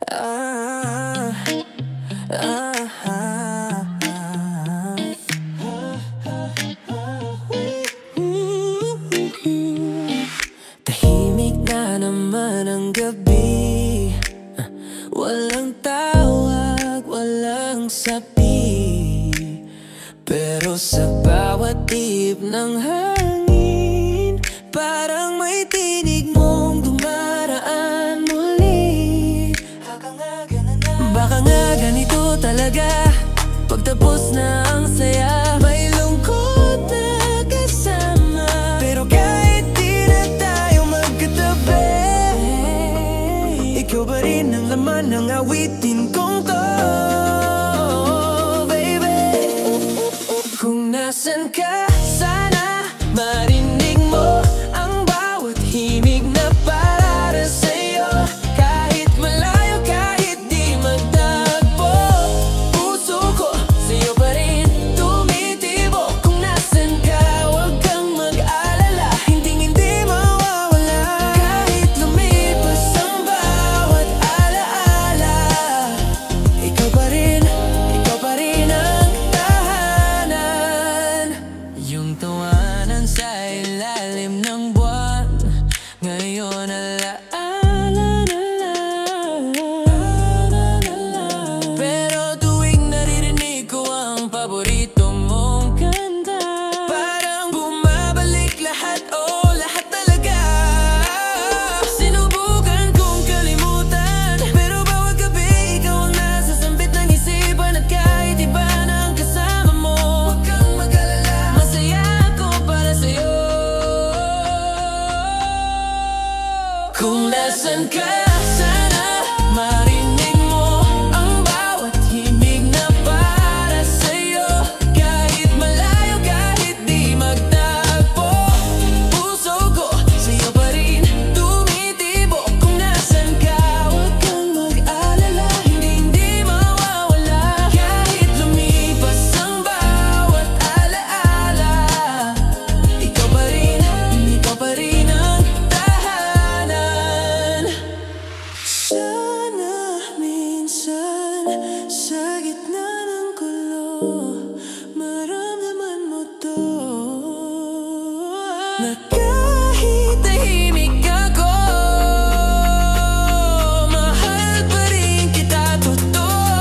Ah, ah, ah. Tahimik na naman ang gabi, walang tawag, walang sabi. Pero sa bawat tip ng hangin, parang may tinig mong dumaraan muli. Baka nga ganito talaga, pagtapos na ang saya, may lungkot na kasama. Pero kahit di na tayo magkatabi, ikaw pa rin ang laman ng awitin kong to. Kung nasan ka, sana marinig mo ang bawat himig na para sa'yo. Kahit malayo, kahit di magtagpo, puso ko sa'yo pa rin tumitibo. Kung nasan ka, huwag kang mag-alala, hindi mawawala. Kahit lumipas ang bawat alaala, ikaw pa rin ang yung tawanan sa ilalim ng buwan, ngayon alaala na lang. Pero tuwing naririnig ko ang paborito mong kanta, parang bumabalik lahat, oh lahat talaga. Sinubukan kong kalimutan, pero bawat gabi ikaw ang nasa sambit ng isipan. At kahit iba na ang kasama mo, huwag kang mag-alala, masaya ako para sa'yo. Kung nasan ka, sana marinig mo ang bawat himig na para sa'yo. Kahit malayo, kahit di magtagpo, puso ko sa'yo pa rin tumitibo. Kung nasan ka, huwag kang mag-alala, hindi mawawala. Kahit lumipas ang bawat alaala, ikaw pa rin ang tahanan. Sana minsan sa gitna ng gulo, maramdaman mo to, na kahit tahimik ako, mahal pa rin kita totoo.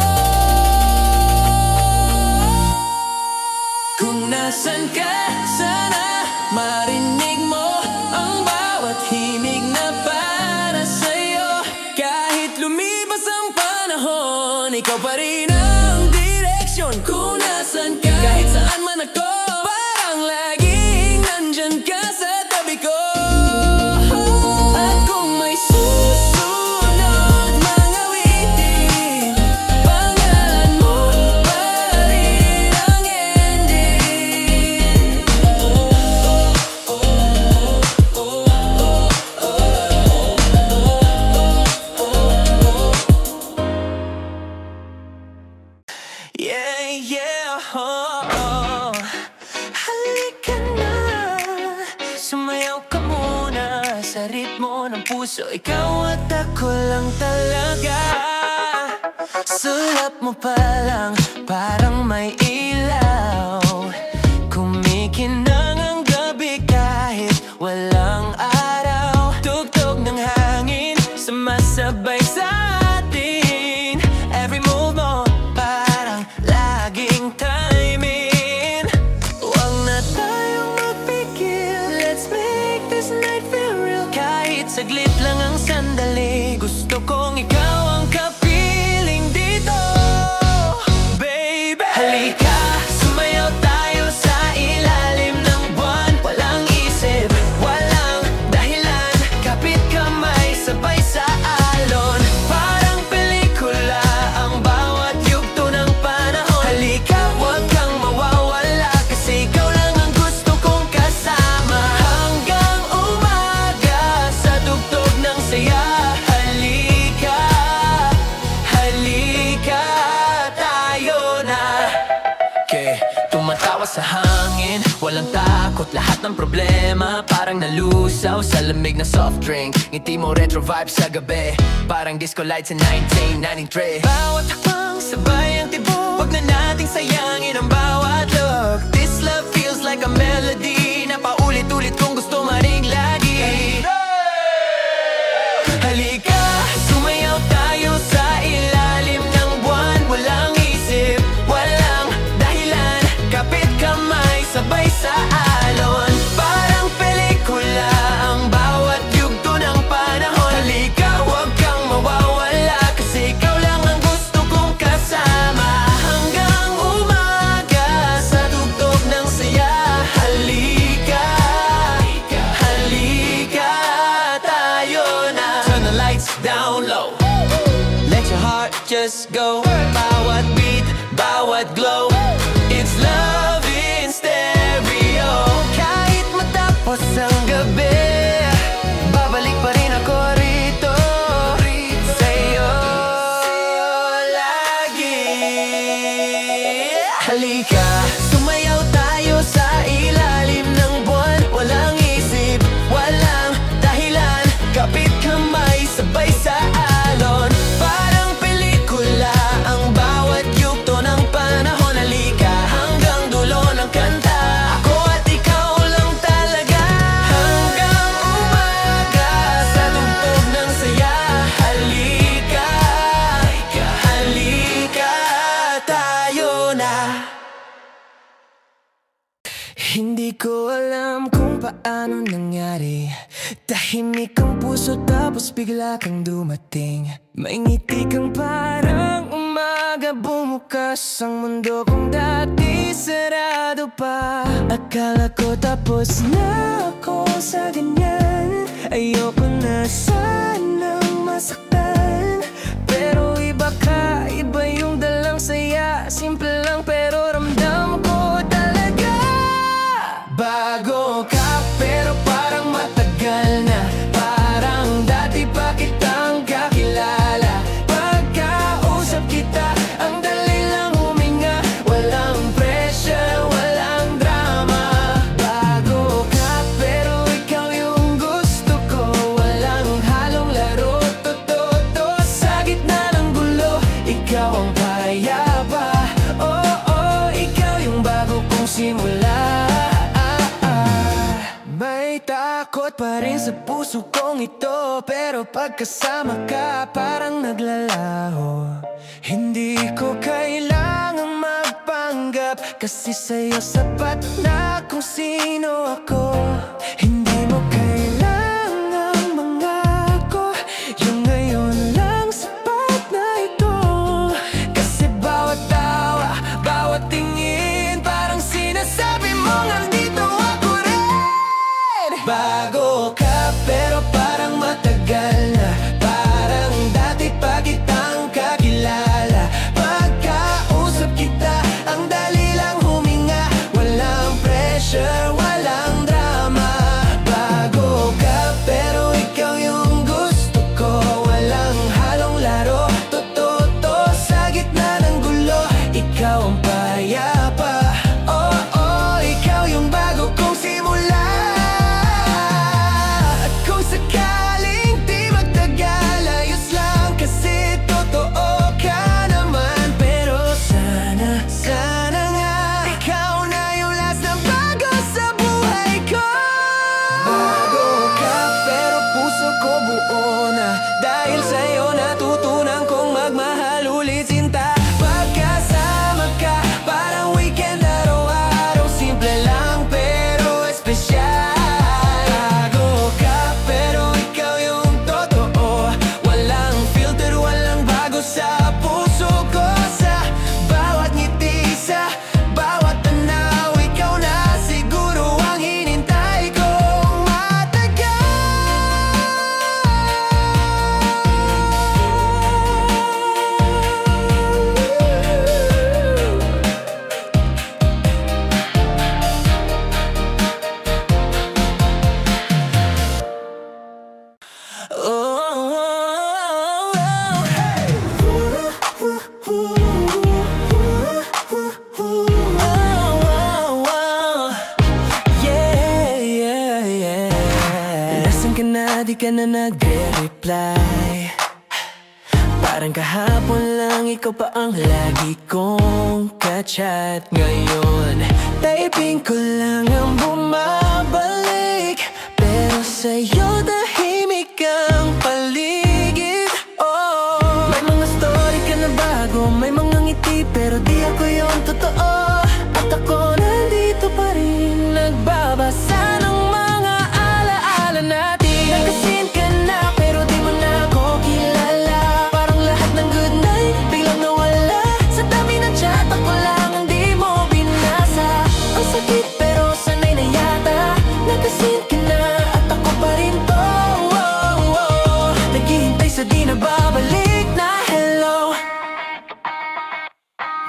Kung nasan ka, sana marinig mo ang bawat himig na para sa'yo. Kahit lumipas ang panahon, ikaw pa rin ang direksyon. Kung nasan ka, kahit saan man ako, parang laging nandyan ka sa tabi ko. At kung may susunod mga awitin, pangalan mo pa rin ang ending. Yeah, yeah, oh, oh. Halika na, sumayaw ka muna sa ritmo ng puso. Ikaw at ako lang talaga. Sulap mo pa lang, parang may ilaw. Kumikinang ang gabi kahit walang araw. Tugtog ng hangin, sumasabay sa atin. Every move mo, parang laging timing. Huwag na tayong magpigil, let's make this night feel real. Kahit saglit lang ang sandali, gusto kong ikaw ang kapiling dito. Baby, halika, sumayaw tayo sa ilalim ng buwan. Walang isip, walang dahilan, kapit kamay, sabay sa alon. Parang pelikula ang bawat yugto ng panahon. Halika, huwag kang mawawala, kasi ikaw lang ang gusto kong kasama. Hanggang umaga sa tugtog ng saya. Halika, halika, tayo na. Okay, tumatawa sa hangin, walang takot takot, lahat ng problema parang nalusaw sa lamig na soft drink. Ngiti mo retro vibes sa gabi, parang disco lights in 1993. Bawat hakbang sabay ang tibok, wag na nating sayangin ang bawat look. This love feels like a melody na paulit-ulit kung gusto maring lagi. Halika, sumayaw tayo sa ilalim ng buwan. Walang isip, walang dahilan, kapit kamay, sabay sa alon. Parang pelikula ang bawat yugto ng panahon. Halika, huwag kang mawawala, kasi ikaw lang ang gusto kong kasama. Hanggang umaga sa tugtog ng saya. Halika, halika tayo na. Turn the lights down low, let your heart just go. Bawat beat, bawat glow, it's love in stereo. Kahit matapos ang gabi, babalik pa rin ako rito, sa'yo lagi. Halika, sumayaw tayo sa ilalim ng buwan. Walang isip, walang dahilan, kapit kamay, sabay sa alon. Parang pelikula ang bawat yugto ng panahon. Halika, hanggang dulo ng kanta, ako at ikaw lang talaga. Hanggang umaga sa tugtog ng saya. Halika, halika tayo na. Hindi ko alam kung paano nangyari, tahimik ang puso tapos bigla kang dumating. May ngiti kang parang umaga, bumukas ang mundo kung dati sarado pa. Akala ko tapos na ako sa ganyan, ayoko na sanang masaktan. Pero iba ka, iba yung dalang saya. Simple lang pero ramdam ko talaga. Bago ka pero parang matagal na, parang dati pa kitang kakilala. Pagkausap kita, ang dali lang huminga, walang pressure, walang drama. Bago ka pero ikaw yung gusto ko, walang halong laro, totoo sa gitna ng gulo. Ikaw ang payapa, oh, ikaw yung bago kong simula. May takot pa rin sa puso kong ito, pero pagkasama ka parang naglalaho. Hindi ko kailangang magpanggap, kasi sa'yo sapat na kung sino ako. Hindi mo kailangang mangako, yung ngayon lang sapat na ito. Kasi bawat tawa, bawat tingin, parang sinasabi mong nandito ako rin. Bago ka pero parang matagal na, parang dati pa kitang kakilala. Pagkausap kita, ang dali lang huminga, walang pressure, walang drama. ka na nagre-reply. Parang kahapon lang ikaw pa ang lagi kong ka-chat. Ngayon, typing ko lang ang bumabalik, pero sa'yo tahimik ang paligid. Oh, may mga story ka na bago, may mga ngiti, pero di ako yung totoo. At ako nandito pa rin, nagbabasa ng mga alaala natin. Nagkasin ka na, pero di mo na ako kilala. Parang lahat ng good night biglang nawala. Sa dami ng chat ako lang ang di mo binasa. Ang sakit pero sanay na yata. Nagkasin ka na at ako pa rin to. Naghihintay sa di na babalik na hello.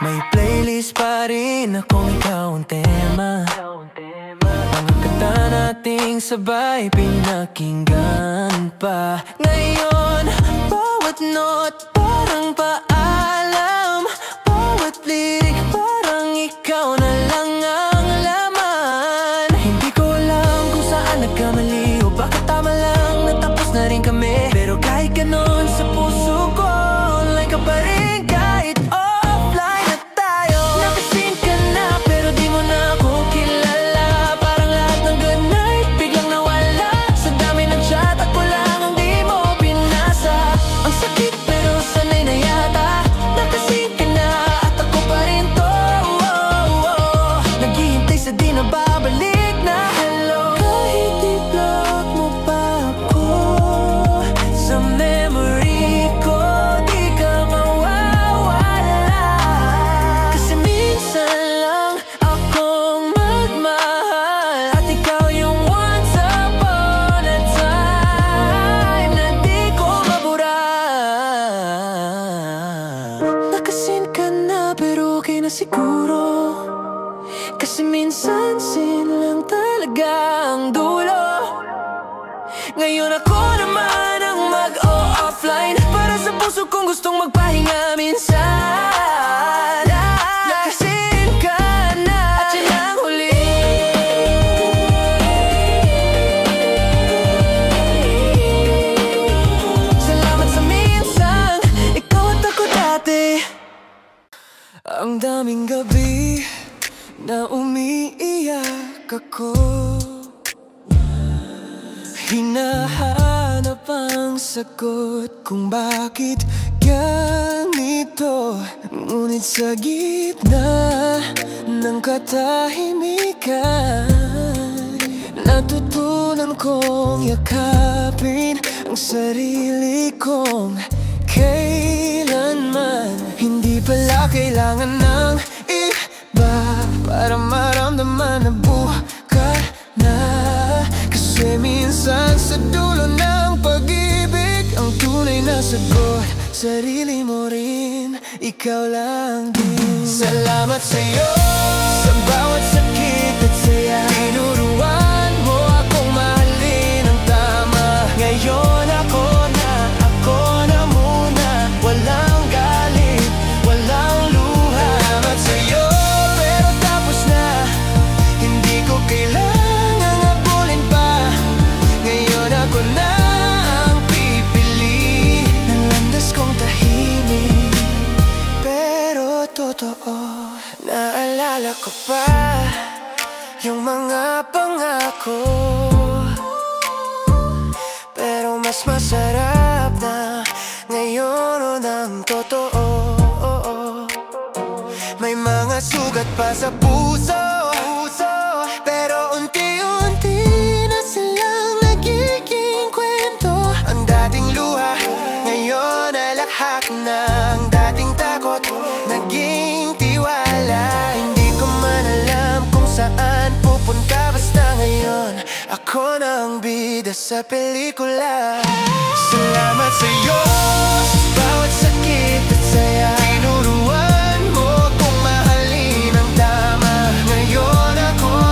May playlist pa rin akong ikaw ang tema. Mga kanta nating sabay pinakinggan pa. Ngayon, bawat note parang paalam. Bawat lirik parang ikaw na lang ang laman. Hindi ko alam kung saan nagkamali o bakit tama lang natapos na rin kami. Pero kahit ganon sa puso ko, online ka pa rin kahit offline na tayo. Nakasin ka na pero di mo na ako kilala. Parang lahat ng good night biglang nawala. Sa dami ng chat ako lang ang di mo binasa. Ang sakit pero sanay na yata. Nakasin ka na at ako pa rin to. Naghihintay sa di na babalik na hello. Kahit i-block mo pa ako sa memory ko, di ka mawawala. Kasi minsan lang akong magmahal at ikaw yung once upon a time na di ko mabura. Nakasin ka na pero okay na siguro. Kasi minsan sin lang talaga ang dulo. Ngayon ako naman ang mag-o-offline para sa puso kong gustong magpahinga minsan. Nakasin ka na at yan ang huli. Salamat sa minsan, ikaw at ako dati. Ang daming gabi na umiiyak ako, hinahanap ang sagot kung bakit ganito. Ngunit sa gitna ng katahimikan, natutunan kong yakapin ang sarili kong kailanman. Hindi pala kailangan ng iba para maramdaman na buka na. Kasi minsan sa dulo ng pag-ibig ang tunay na sagot, sarili mo rin, ikaw lang din. Salamat sa'yo sa bawat sakit at saya. Tinuruan mo akong mahalin ang tama. Ngayon ako na muna. Walang galit, walang luha. Salamat sa'yo pero tapos na. Hindi ko kailangang habulin pa. Ngayon ako na ang pipili ng landas kong tahimik pero totoo. Naalala ko pa yung mga pangako, pero mas masarap na ngayon ng totoo. May mga sugat pa sa puso, pero unti-unti na silang nagiging kwento. Ang dating luha ngayon ay lakhak na. Ang dating takot naging tiwala. Hindi ko man alam kung saan pupunta, basta ngayon ako na ang bida sa pelikula. Salamat sa'yo sa bawat sakit at saya. Tinuruan mo kung mahalin ang tama. Ngayon ako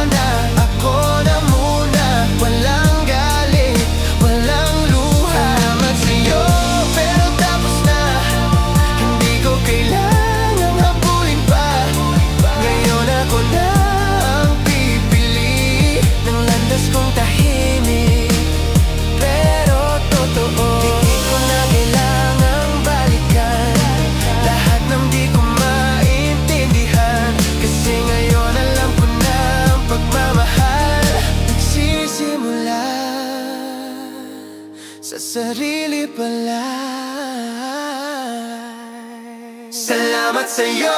na muna. Walang galit, walang luha. Salamat sa'yo pero tapos na. Hindi ko kailangang habulin pa. Ngayon ako na ang pipili ng landas kong tahimik pero Salamat sa'yo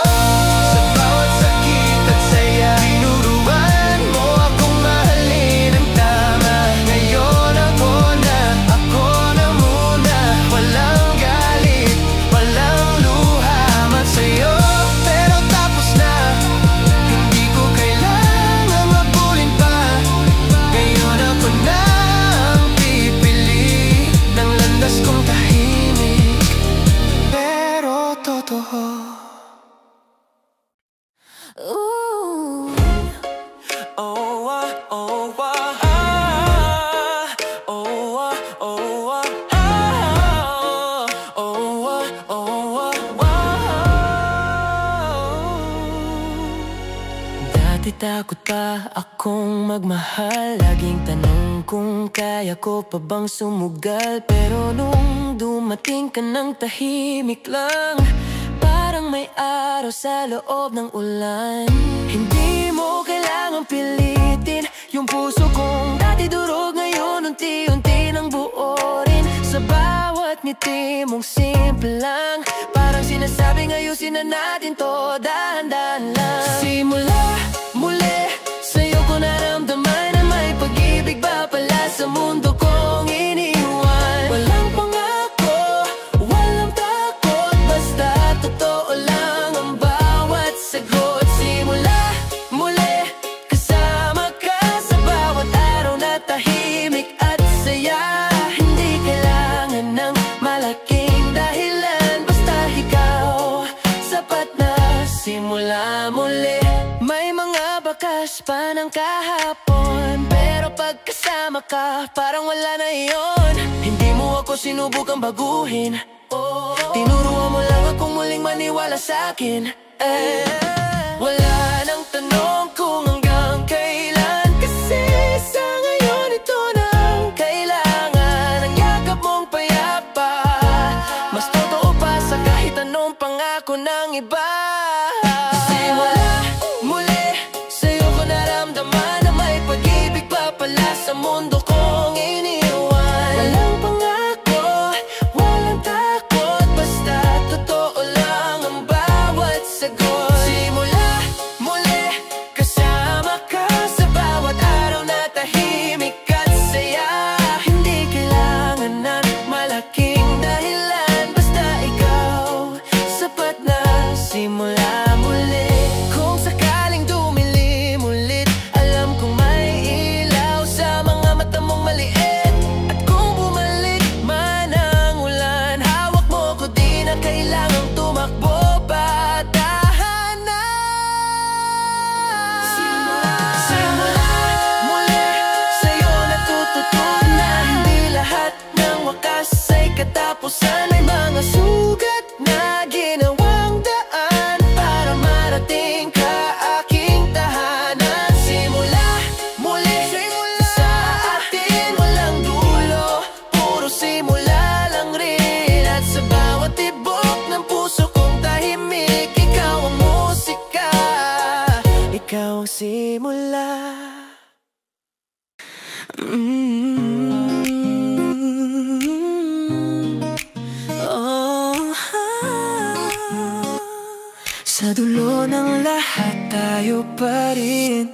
sa bawat sakit at saya. Tinuruan mo akong mahalin ang tama. Ngayon ako na muna. Walang galit, walang luha man sa'yo. Pero tapos na, hindi ko kailangan mabulin pa. Ngayon ako na ang pipili ng landas kong tahimik pero totoo. Ooh. Oh, oh, oh, ah. Oh, oh, oh, ah. Oh, oh, oh, dati takot pa akong magmahal. Laging tanong kung kaya ko pa bang sumugal. Pero nung dumating ka ng tahimik lang, parang may araw sa loob ng ulan. Hindi mo kailangang pilitin yung puso kong dati durog, ngayon unti-unti nang buo rin. Sa bawat ngiti mong simple lang, parang sinasabing ayusin na natin to dahan-dahan lang. Simula muli, sa'yo ko naramdaman na may pag-ibig ba pala sa mundo kong iniwan. Walang pangako, walang takot, basta totoo lang ang bawat sagot. Simula muli, kasama ka sa bawat araw na tahimik at saya. Hindi kailangan ng malaking dahilan, basta ikaw sapat na. Simula muli, may mga bakas pa ng kahapon, pero pagkasama ka, parang wala na iyon. Hindi mo ako sinubukang baguhin, tinuruan mo lang akong muling maniwala sa'kin. Wala nang tanong kung hanggang kailan, kasi sa ngayon ito nang kailangan. Ang yakap mong payapa, mas totoo pa sa kahit anong pangako ng iba. Simula muli, sa'yo ko naramdaman na may pag-ibig pa pala sa mundo kong iniwan. Walang pangako, walang takot, basta totoo lang ang bawat sagot. Simula muli, kasama ka sa bawat araw na tahimik at saya. Hindi kailangan ng malaking dahilan, basta ikaw sapat na. Simula muli, kung sakaling dumilim ulit, alam kong may ilaw sa mga mata mong maliit. At kung bumalik man ang ulan, hawak mo ko, di na kailangang tumakbo pa, dahan na. Simula muli, sa'yo natututunan, hindi lahat ng wakas ay katapusan. May mga sugat na ginawang daan para marating ka aking tahanan. Simula muli, sa atin walang dulo, puro simula lang rin. At sa bawat tibok ng puso kong tahimik, ikaw ang musika, ikaw ang simula. Sa dulo ng lahat tayo pa rin.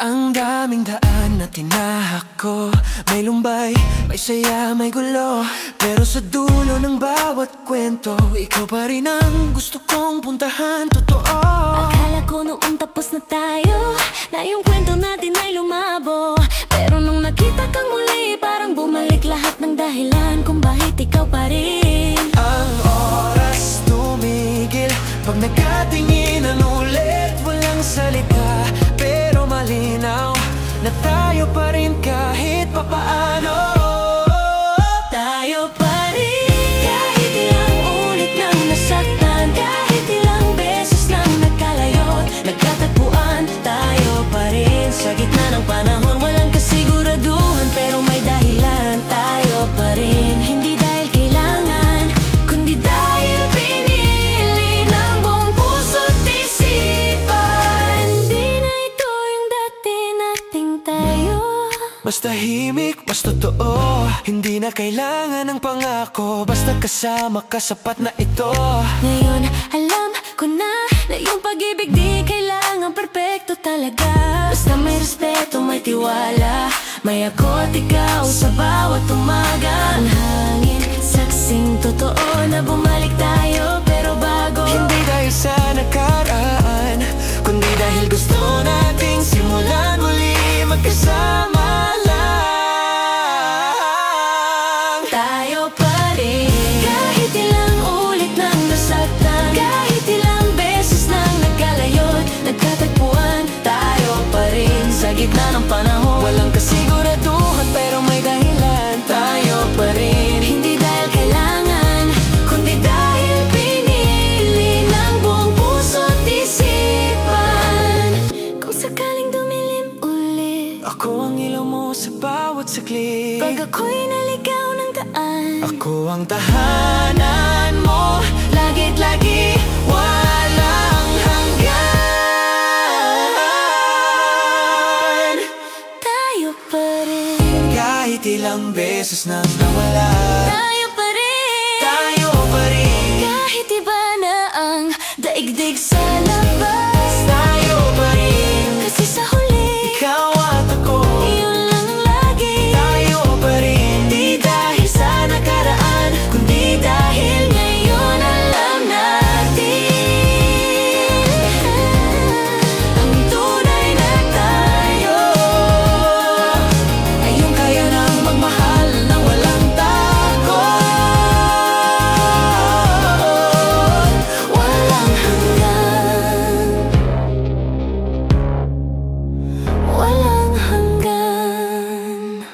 Ang daming daan na tinahak ko, may lumbay, may saya, may gulo. Pero sa dulo ng bawat kwento, ikaw pa rin ang gusto kong puntahan, totoo. Akala ko noong tapos na tayo, na yung kwento natin ay lumabo. Pero nung nakita kang muli, parang bumalik lahat ng dahilan kung bakit ikaw pa rin. Ang oras tumigil pag nagkatinginan ulit, walang salita, pero malinaw na tayo pa rin kahit papaano. Tayo pa rin, kahit ilang ulit nang nasaktan, kahit ilang beses nang nagkalayot, nagkatagpuan, tayo pa rin. Sa gitna ng panahon, walang kasiguraduhan, pero may dahilan, tayo pa rin. Hindi dahil kailangan, Mas tahimik, mas totoo. Hindi na kailangan ng pangako, basta kasama ka, sapat na ito. Ngayon alam ko na yung pag-ibig di kailangan perpekto talaga. Basta may respeto, may tiwala, may ako't ikaw sa bawat umaga. Ang hangin, saksing totoo na bumalik tayo pero bago. Hindi dahil sa nakaraan, kundi dahil gusto nating simulan muli, magkasama lang. Tayo pa rin, kahit ilang ulit nang nasaktan, kahit ilang beses nang nagkalayot, nagkatagpuan. Tayo pa rin sa gitna ng panahon. Walang kasiguraduhan pero may dahilan. Tayo pa rin, Hindi dahil kailangan, kundi dahil pinili ng buong puso't isipan. Kung sakaling dumilim ulit, ako ang ilaw mo sa bawat saglit. pag ako'y naligaw ng daan, Ako ang tahanan mo, lagit lagi, walang hanggan. tayo pa rin, Kahit ilang beses nang nawala, tayo pa rin, tayo pa rin. kahit iba na ang daigdig sa labas, Tayo pa rin, kasi sa huli, ikaw at ako. yun lang ang lagi. Tayo pa rin, Di dahil sa nakaraan, kundi dahil ngayon alam natin ang tunay na tayo ay yung kaya nang magmahal nang walang takot. walang hanggan, walang hanggan.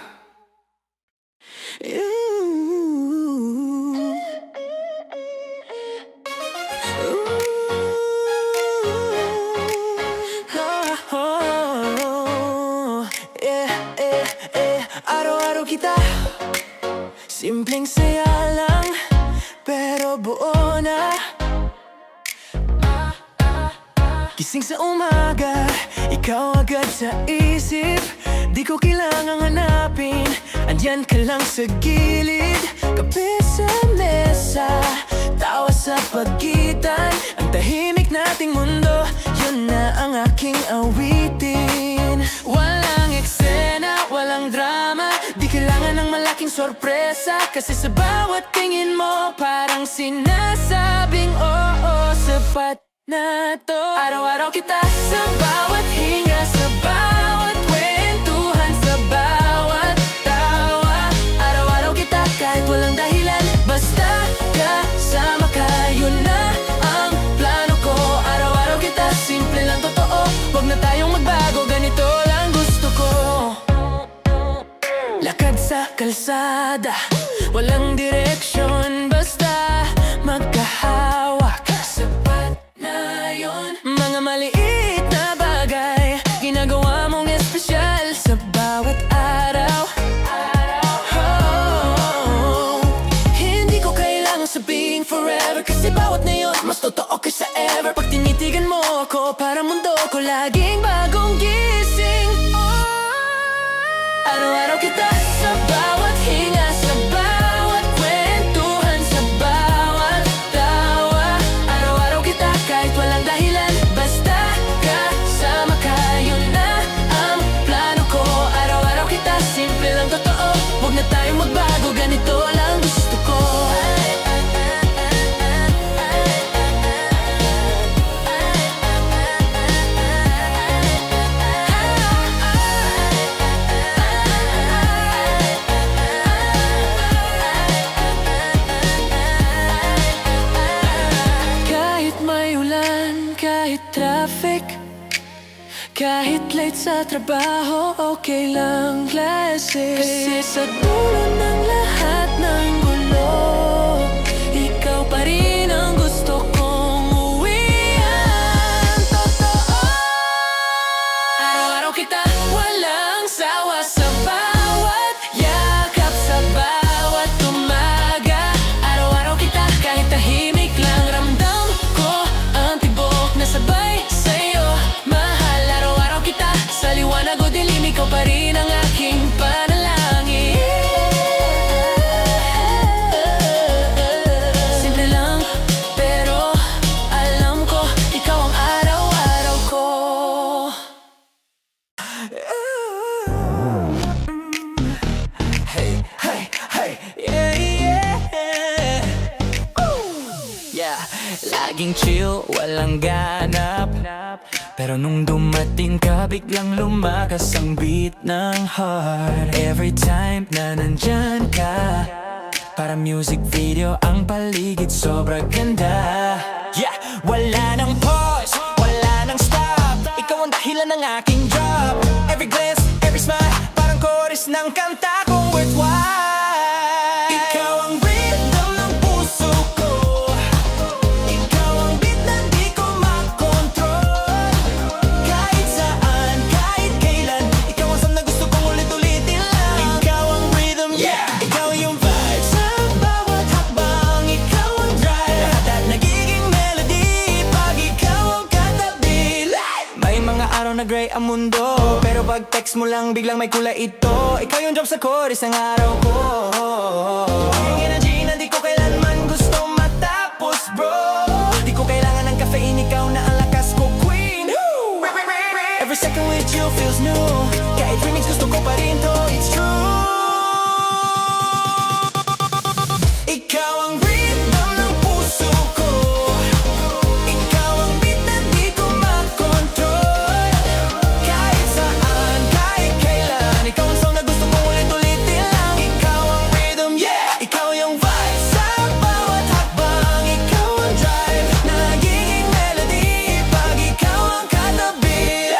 Araw-araw kita, simpleng saya lang, pero buo na. Gising sa umaga, ikaw agad sa isip. Di ko kailangang hanapin, andyan ka lang sa gilid. Kape sa mesa, tawa sa pagitan. Ang tahimik nating mundo, yun na ang aking awitin. Walang eksena, walang drama, di kailangan ng malaking sorpresa. Kasi sa bawat tingin mo, parang sinasabing oo, sapat na to. Araw-araw kita sa bawat hinga, sa bawat kwentuhan, sa bawat tawa. Araw-araw kita kahit walang dahilan, basta kasama ka, yun na ang plano ko. Araw-araw kita, simple lang totoo, wag na tayong magbago, ganito lang gusto ko. Lakad sa kalsada, walang direksyon, basta magkahawak, sapat na yun. Mga maliit na bagay, ginagawa mong espesyal sa bawat araw. Hindi ko kailangan sabihin forever, kasi bawat na yun mas totoo kaysa ever. Pag tinitigan mo ako, parang mundo ko laging bagong gising. Araw-araw kita sa bawat hinga, sa bawat kwentuhan, sa bawat tawa. Araw-araw kita kahit walang dahilan, basta kasama ka, yun na ang plano ko. Araw-araw kita, simple lang totoo, huwag na tayong magbago, ganito lang gusto ko. Kahit may ulan, kahit traffic, kahit late sa trabaho, okay lang, classic. Kasi sa dulo ng lahat ng gulo, ikaw pa rin ang gusto kong uwian. Totoo, araw-araw kita walang sawa, sa bawat yakap, sa bawat umaga. Araw-araw kita kahit tahimik lang, ramdam ko ang tibok na sabay sa'yo, mahal. Araw-araw kita sa liwanag o dilim, ikaw pa rin ang aking Yeah, laging chill, walang ganap. Pero nung dumating ka, biglang lumakas ang beat ng heart. Every time na nandyan ka, para music video ang paligid, sobrang ganda. Yeah, wala nang pause, wala nang stop. Ikaw ang dahilan ng aking drop. Every glance, every smile, parang chorus ng kanta kong worthwhile. Ikaw ang rhythm ng puso ko. Ikaw ang beat na di ko makontrol. Kahit saan, kahit kailan, ikaw ang siyang na gusto kong ulit-ulitin lang. Ikaw ang rhythm, yeah! Ikaw yung vibe sa bawat hakbang. Ikaw ang drive, lahat at nagiging melody pag ikaw ang katabi. May mga araw na gray ang mundo, pero pag text mo lang biglang may kulay ito. Ikaw yung drop sa chorus ng araw ko. Yung energy na di ko kailanman gusto matapos, bro. Di ko kailangan ng caffeine, ikaw na ang lakas ko, queen. Every second with you feels new. Kahit remix gusto ko pa rin to, it's true. Ikaw ang rhythm ng puso ko. Ikaw ang beat na di ko makontrol. Kahit saan, kahit kailan, ikaw ang song na gusto kong ulit-ulitin lang. Ikaw ang rhythm, yeah! Ikaw yung vibe sa bawat hakbang. Ikaw ang drive na nagiging melody pag ikaw ang katabi.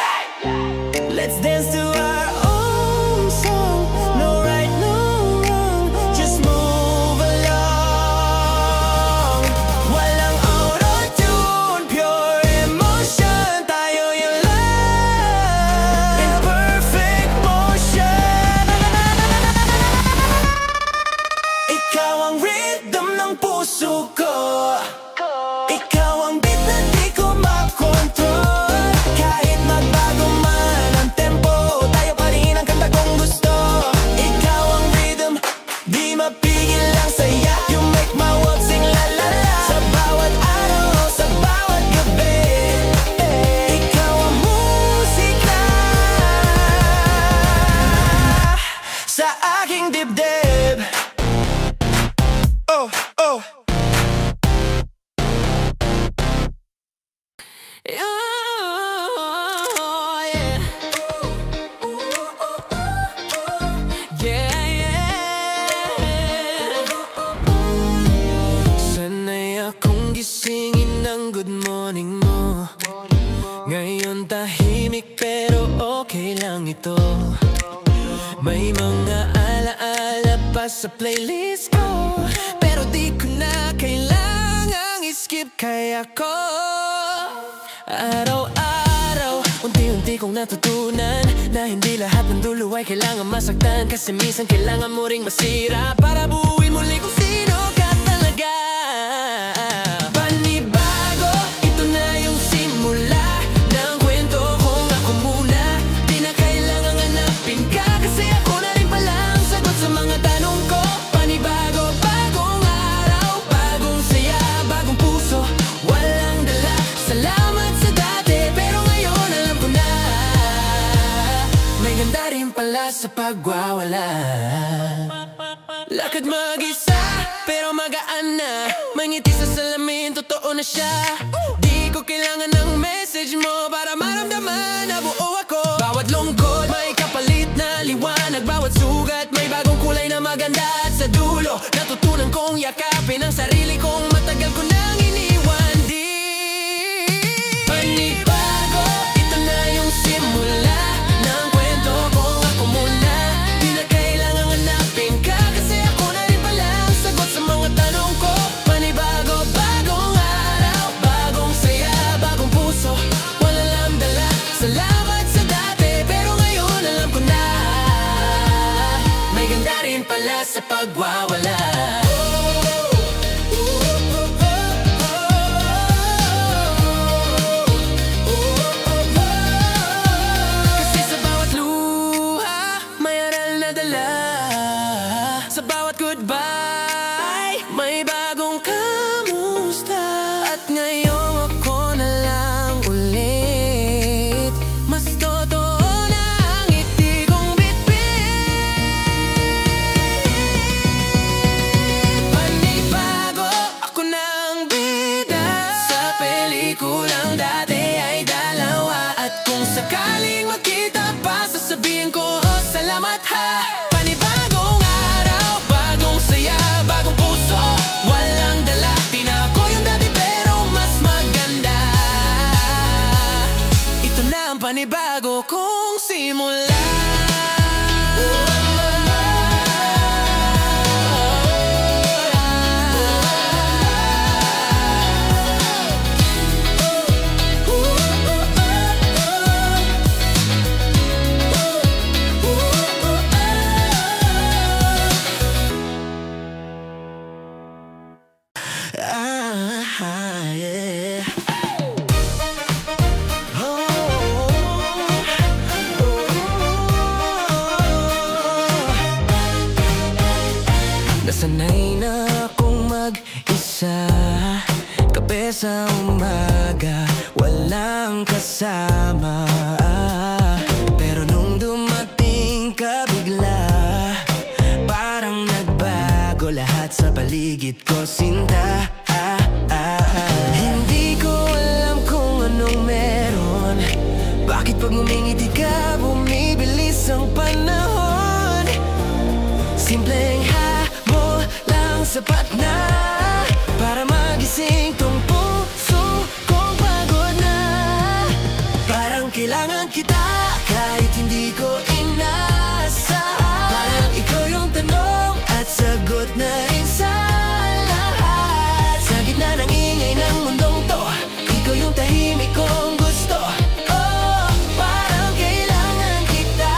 Let's dance to our own song. No right, no wrong, just move along. Walang auto-tune, pure emotion. Tayo yung love in perfect motion. Ikaw ang rhythm ng puso ko. Ikaw ang beat na di ko makontrol. Kahit magbago man ang tempo, tayo pa rin ang kanta kong gusto. Ikaw ang rhythm, di mapigil ang saya. You make my world sing la la la. Sa bawat araw, sa bawat gabi, ikaw ang musika sa aking dibdib. Oh, oh. Oh, yeah. Yeah, yeah. Sanay akong gisingin ng good morning mo. Ngayon tahimik pero okay lang ito. May mga alaala pa sa playlist ko, pero di ko na kailangang i-skip. Kaya ko araw-araw, unti-unti kong natutunan na hindi lahat ng dulo ay kailangan masaktan. Kasi minsan kailangan mo ring masira para buuin muli kung sino ka talaga. Panibago, ito na yung simula ng kwento kong ako muna. Di na kailangang hanapin ka, kasi ako na rin pala ang sagot sa mga tanong ko. Panibago, bagong araw, bagong saya, bagong puso, walang dala. Salamat sa dati, pero ngayon alam ko na may ganda rin pala sa pagwawala. Lakad mag-isa, pero magaan na. May ngiti sa salamin, totoo na siya. Di ko kailangan ng message mo para maramdaman na buo ako. Bawat lungkot, may kapalit na liwanag. Bawat sugat, may bagong kulay na maganda. At sa dulo, natutunan kong yakapin ang sarili kong matagal ko nang iniwan. Di panibago, ito na yung simula ng kwento kong ako muna. Di na kailangang hanapin ka, kasi ako na rin pala ang sagot sa mga tanong ko. Panibago, bagong araw, bagong saya, bagong puso, wala lang dala. Salamat sa dati, pero ngayon alam ko na may ganda rin pala sa pagwawala. Kasi sa bawat luha, may aral na dala. Sa bawat goodbye, may bagong kamusta. At ngayong ako na lang ulit, mas totoo na ang ngiti kong bitbit. Panibago, ako na ang di kulang, dati ay dalawa. At kung sakaling magkita pa, sasabihin ko, oh, salamat ha. Panibagong araw, bagong saya, bagong puso, walang dala. Di na ako yung dati pero mas maganda. Ito na ang panibago kong simula. Nasanay na akong mag-isa, kape sa umaga, walang kasama. Pero nung dumating ka bigla, parang nagbago lahat sa paligid ko, sinta. Hindi ko alam kung anong meron, bakit pag ngumingiti ka, bumibilis ang panahon. Simpleng habol lang sapat na para magising tong puso kong pagod na. Parang kailangan kita kahit hindi ko inaasahan. Parang ikaw yung tanong at sagot na rin sa lahat. Sa gitna ng ingay ng mundong to, ikaw yung tahimik kong gusto. Oh, parang kailangan kita,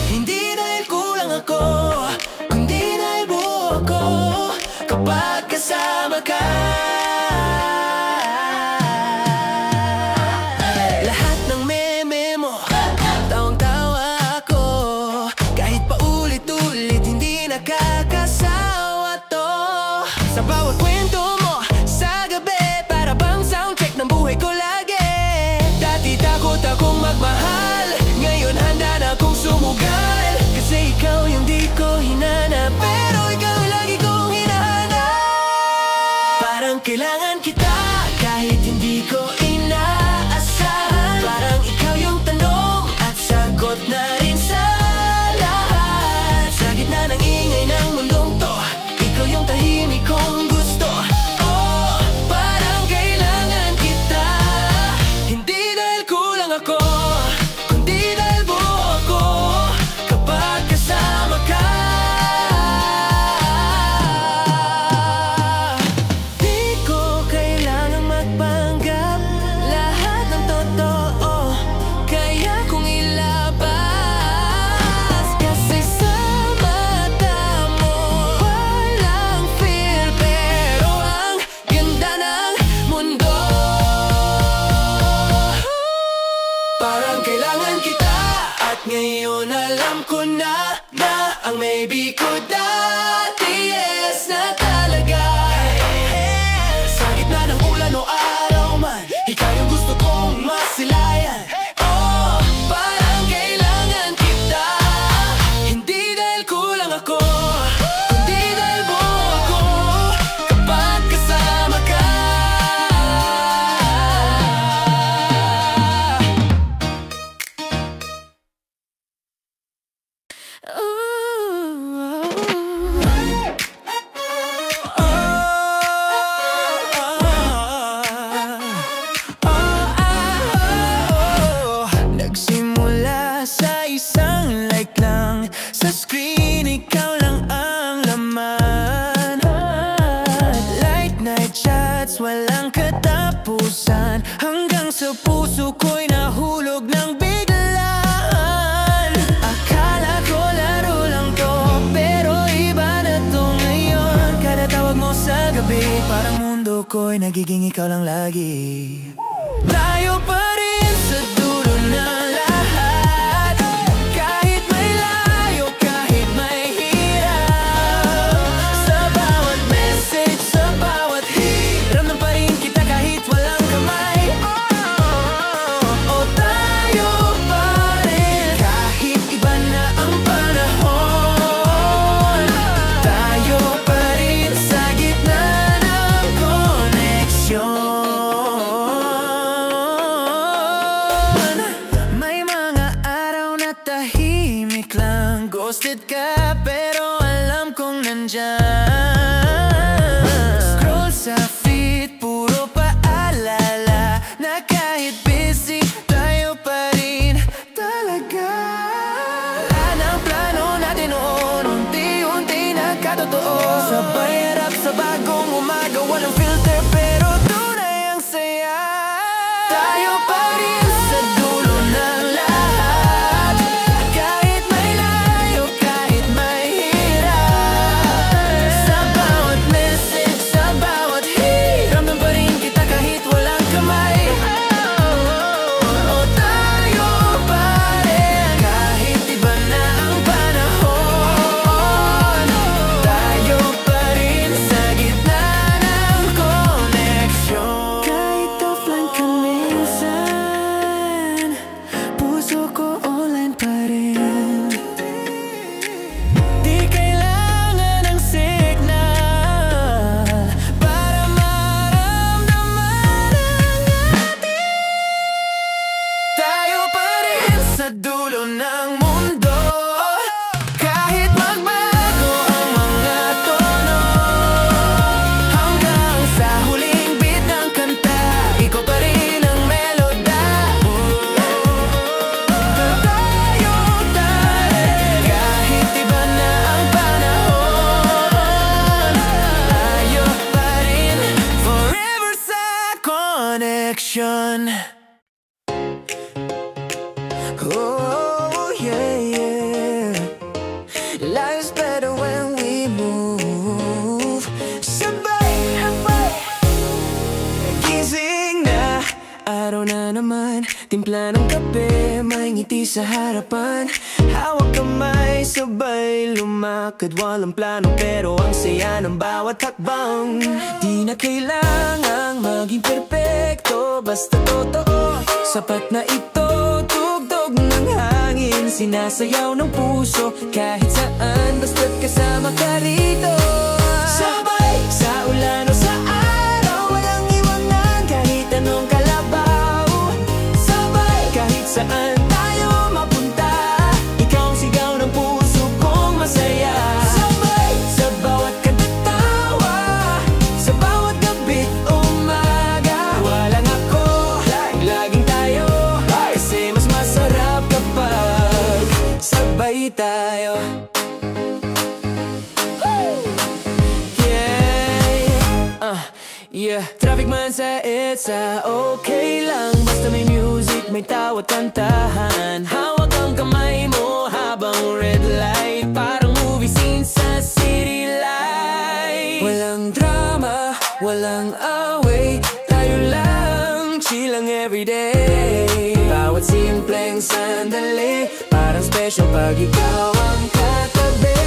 hindi dahil kulang ako, kundi dahil buo ako kapag kasama ka. Lahat ng meme mo, tawang-tawa ako, kahit paulit-ulit hindi nakakasawa to. Sa bawat kwento mo sa gabi, para bang soundtrack ng buhay ko lagi. Dati takot akong magmahal, ngayon handa na akong sumugal. Kasi ikaw yung di ko hinanap, pero ikaw lagi kong hinahanap. Parang kailangan kita kahit hindi ko inaasahan. Parang ikaw yung tanong at sagot na rin sa lahat. Sa gitna ng ingay ng mundong to, ikaw yung tahimik kong gusto. Oh, parang kailangan kita, hindi dahil kulang ako, kundi dahil buo ako kapag kasama ka. Di ko kailangang magpanggap, lahat ng totoo kaya kong ilabas. Kasi sa mata mo walang fear, pero ang ganda ng mundo. Parang kailangan kita, at ngayon alam ko na ang maybe ko dati yes na talaga. Sa gitna ng ulan o araw man, ikaw yung gusto kong masilayan. Oh, parang kailangan kita, hindi dahil kulang ako, kundi dahil buo ako kapag kasama ka. Nagsimula sa isang like lang sa screen, ikaw lang ang laman. Late night chats, walang katapusan, hanggang sa puso ko'y nahulog ng biglaan. Akala ko laro lang to, pero iba na to ngayon. Kada tawag mo sa gabi, parang mundo ko'y nagiging ikaw lang lagi. Tayo pa rin sa dulo ng lahat, kahit may layo, kahit may hirap. Sa bawat message, sa bawat hit, ramdam pa rin kita kahit walang kamay. Oh, tayo pa rin kahit iba na ang panahon. Tayo pa rin sa gitna ng koneksyon. ghosted ka pero alam kong nandyan. Scroll sa feed, puro paalala na kahit busy, tayo pa rin talaga. Wala ng plano natin noon, unti-unti nagkatotoo. Sabay harap sa bagong umaga, walang filter pero tunay ang saya. Tayo pa rin sa dulo ng lahat, kahit may layo, kahit may hirap. Sa bawat message, sa bawat hit, ramdam pa rin kita kahit walang kamay. Oh, tayo pa rin kahit iba na ang panahon. Tayo pa rin sa gitna ng koneksyon. Kahit offline ka minsan, puso ko online pa rin. Di kailangan ng signal para maramdaman ang atin. Tayo pa rin sa dulo ng mundo, kahit magbago ang mga tono. Hanggang sa huling beat ng kanta, ikaw pa rin ang meloda. Tayo tayo, kahit iba na ang panahon. Tayo pa rin, forever sa connection. Oh, yeah, yeah. Life's better when we move. Sabay, sabay. Gising na, araw na naman. Timpla ng kape, may ngiti sa harapan. Hawak kamay, sabay lumakad. Walang plano pero ang saya ng bawat hakbang. Di na kailangang maging perpekto, basta totoo. Sapat na ito, tugtog ng hangin, sinasayaw ng puso kahit saan, basta't kasama ka rito. Sabay, sa ulan o sa araw, walang iwanan kahit anong kalabaw. Sabay, kahit saan tayo mapunta, ikaw ang sigaw ng puso kong masaya. Sabay, sa bawat kantatawa, sa bawat gabit umaga. Walang ako, laging tayo, kasi mas masarap kapag sabay tayo. Yeah, traffic man sa EDSA, okay lang. Basta may music, may tawa, kantahan. Hawak ang kamay mo habang red light, parang movie scene sa city light. Walang drama, walang away, tayo lang, chill lang everyday. Bawat simpleng sandali, parang special pag ikaw ang katabi.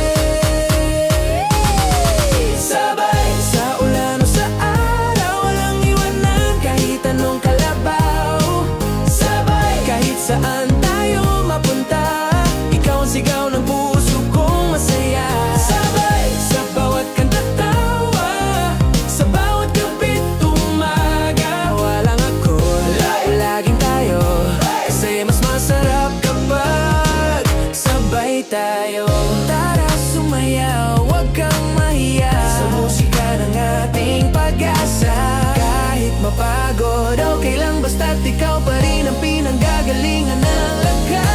Sabay, sa ulan o sa araw, walang iwanan kahit anong kalabaw. Sabay, kahit saan tayo mapunta, ikaw ang sigaw ng puso kong masaya. Sabay, sa bawat kantatawa, sa bawat gabit umaga. Walang ako, laging tayo, kasi mas masarap kapag sabay tayo. Tara sumayaw, wag kang mahiya sa musika ng ating pag-asa. Kahit mapagod, okay lang basta't ikaw pa rin ang pinanggagalingan ng lakas.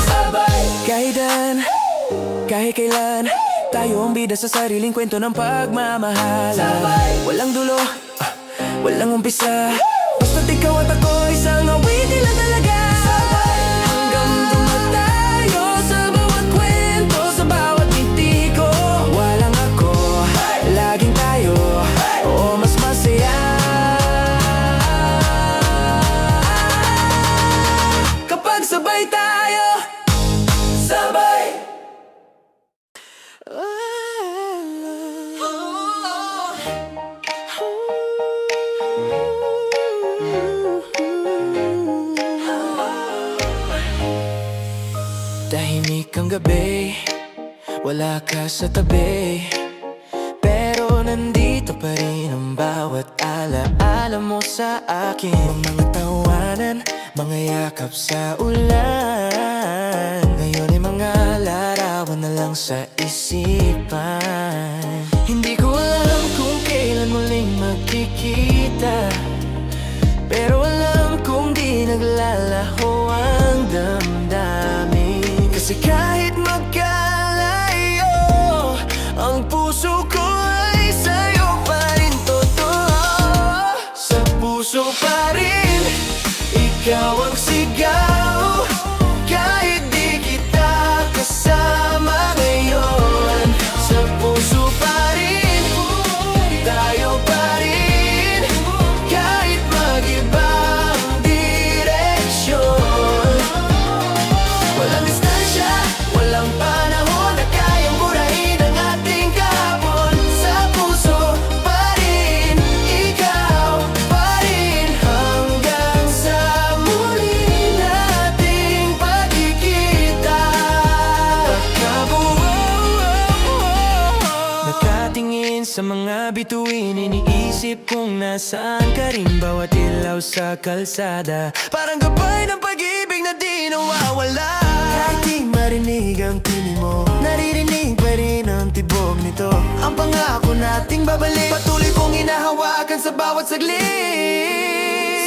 Sabay, kahit kailan, tayo ang bida sa sariling kwento ng pagmamahala. Sabay, walang dulo, walang umpisa, basta't ikaw at ako isang awitin lang talaga. Sabay, hanggang dumatayo sa bawat kwento, sa bawat ngiti ko. Walang ako, laging tayo, oo mas masaya kapag sabay tayo. Sabay. Tahimik ang gabi, wala ka sa tabi, pero nandito pa rin ang bawat alaala mo sa akin. Mga tawanan, mga yakap sa ulan, lang sa isipan. Hindi ko alam kung kailan muling magkikita, pero alam kong di naglalaho ang damdamin. Kasi kahit magkalayo, ang puso ko ay sa'yo pa rin totoo. Sa puso pa rin, ikaw ang sigaw. Kahit di kita kasama ngayon, sa puso pa rin, tayo pa rin. Kahit mag-iba ang direksyon, walang distansya, walang panahon na kayang burahin ang ating kahapon. Sa puso pa rin, ikaw pa rin, hanggang sa muli nating pagkikita. Nakatingin sa mga bituin, iniisip kung nasaan ka rin. Bawat ilaw sa kalsada, parang gabay ng pag-ibig na di nawawala. Kahit di marinig ang tinig mo, naririnig pa rin ang tibok nito. Ang pangako nating babalik, patuloy kong hinahawakan sa bawat saglit.